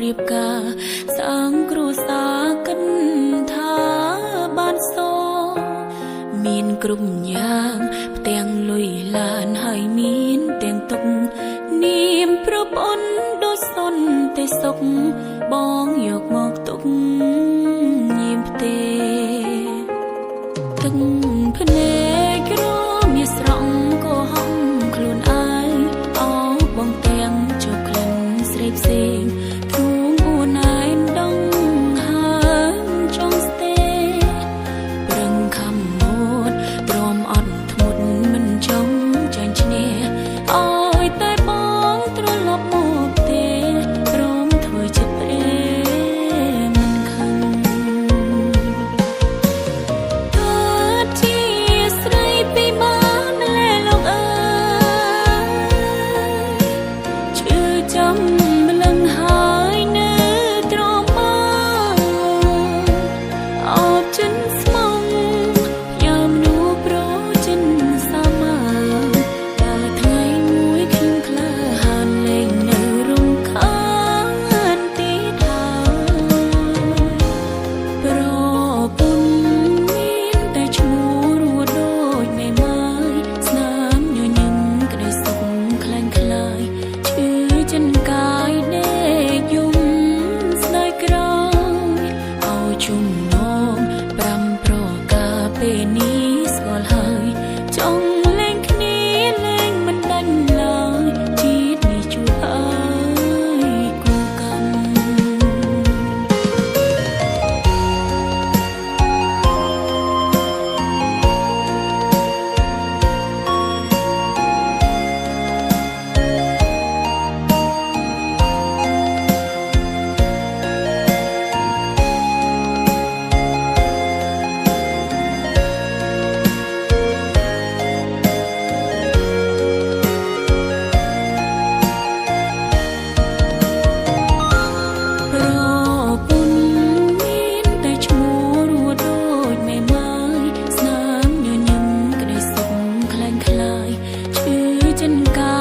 រៀបការសាងគ្រួសារកិនថាបានសមានគ្រប់យ៉ាងផ្ទាំងលុយឡានហើយមានទាំងទុកនាមប្រពន្ធដូចសុនទេសុខបងយកមកទុកញាមផ្ទេទឹកភ្នែករមាសស្រង់ក៏ហំខ្លួនឯងអោបងទាំងជោគក្លិនស្រីផ្សេងធូងអួនឯងដងហើមចង់ស្ទេប្រឹងខំម៉ូតទ្រាំអត់ធ្មត់មិនចង់ចាញ់ឈ្នះអើយតែបងត្រឡប់មកទេព្រមធ្វើចិត្តព្រេមិនខឹងកើតជាស្រីពីបានលែលោកអើយឈឺចាំម្លឹងហើយនៅទ្រាំមកអោបចិនស្មងយ៉ាមនូប្រចិនសាមាដល់ថ្ងៃមួយខ្ញុំក្លាហានលេងនៅរំខានទីថាប្រពន្ធមានតែឈ្មោះរួចដូចមេម៉ាយស្នាមញញឹមក្ដីសុខខ្លាំងខ្លាយឈឺចិនកាយដេកយំស្ដាយក្រោយឲ្យជុំនងប្រាំប្រការពេលនេះស្គាល់ហើយចង់លេងគ្នាលេងមិនដាច់ឡើយជាតិនេះជួយឲ្យគូកម្មប្រពន្ធមានតែឈ្មោះរួចដូចមេម៉ាយស្នាមញញឹមក្ដីសុខខ្លាំងខ្លាយឈឺចិនកា